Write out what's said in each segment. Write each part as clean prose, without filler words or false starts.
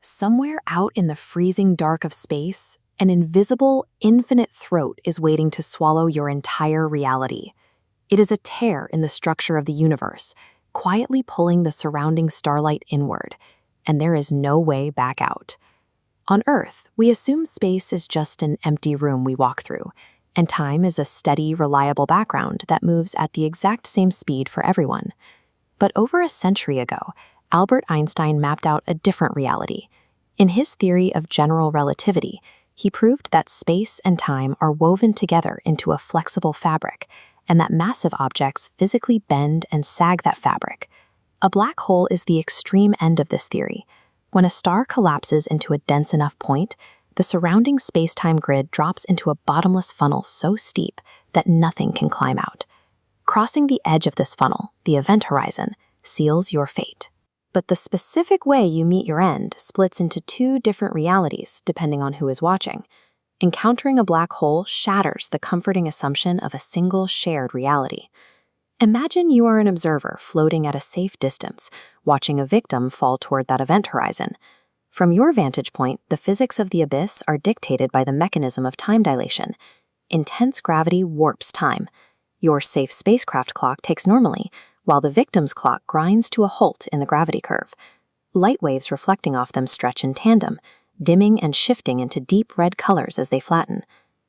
Somewhere out in the freezing dark of space, an invisible, infinite throat is waiting to swallow your entire reality. It is a tear in the structure of the universe, quietly pulling the surrounding starlight inward, and there is no way back out. On Earth, we assume space is just an empty room we walk through, and time is a steady, reliable background that moves at the exact same speed for everyone. But over a century ago, Albert Einstein mapped out a different reality. In his theory of general relativity, he proved that space and time are woven together into a flexible fabric, and that massive objects physically bend and sag that fabric. A black hole is the extreme end of this theory. When a star collapses into a dense enough point, the surrounding space-time grid drops into a bottomless funnel so steep that nothing can climb out. Crossing the edge of this funnel, the event horizon, seals your fate. But the specific way you meet your end splits into two different realities depending on who is watching. Encountering a black hole shatters the comforting assumption of a single shared reality. Imagine you are an observer floating at a safe distance, watching a victim fall toward that event horizon. From your vantage point, the physics of the abyss are dictated by the mechanism of time dilation. Intense gravity warps time. Your safe spacecraft clock ticks normally, while the victim's clock grinds to a halt in the gravity curve. Light waves reflecting off them stretch in tandem, dimming and shifting into deep red colors as they flatten.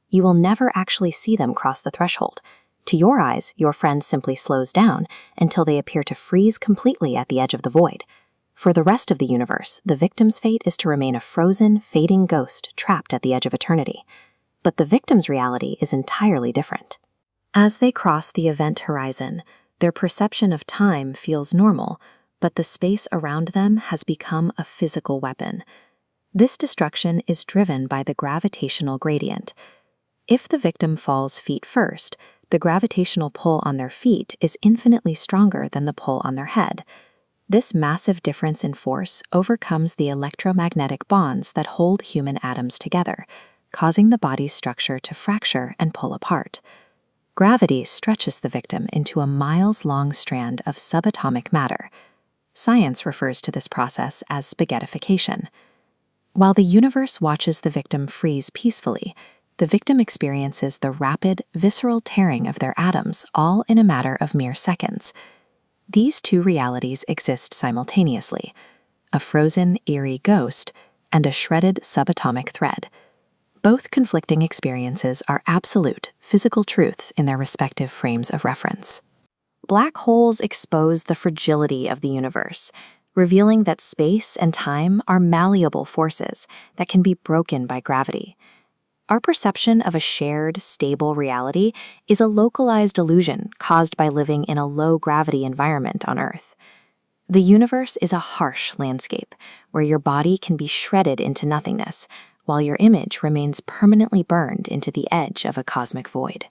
You will never actually see them cross the threshold. To your eyes, your friend simply slows down until they appear to freeze completely at the edge of the void. For the rest of the universe, the victim's fate is to remain a frozen, fading ghost trapped at the edge of eternity. But the victim's reality is entirely different. As they cross the event horizon, their perception of time feels normal, but the space around them has become a physical weapon. This destruction is driven by the gravitational gradient. If the victim falls feet first, the gravitational pull on their feet is infinitely stronger than the pull on their head. This massive difference in force overcomes the electromagnetic bonds that hold human atoms together, causing the body's structure to fracture and pull apart. Gravity stretches the victim into a miles-long strand of subatomic matter. Science refers to this process as spaghettification. While the universe watches the victim freeze peacefully, the victim experiences the rapid, visceral tearing of their atoms all in a matter of mere seconds. These two realities exist simultaneously: a frozen, eerie ghost and a shredded subatomic thread. Both conflicting experiences are absolute, physical truths in their respective frames of reference. Black holes expose the fragility of the universe, revealing that space and time are malleable forces that can be broken by gravity. Our perception of a shared, stable reality is a localized illusion caused by living in a low-gravity environment on Earth. The universe is a harsh landscape where your body can be shredded into nothingness, while your image remains permanently burned into the edge of a cosmic void.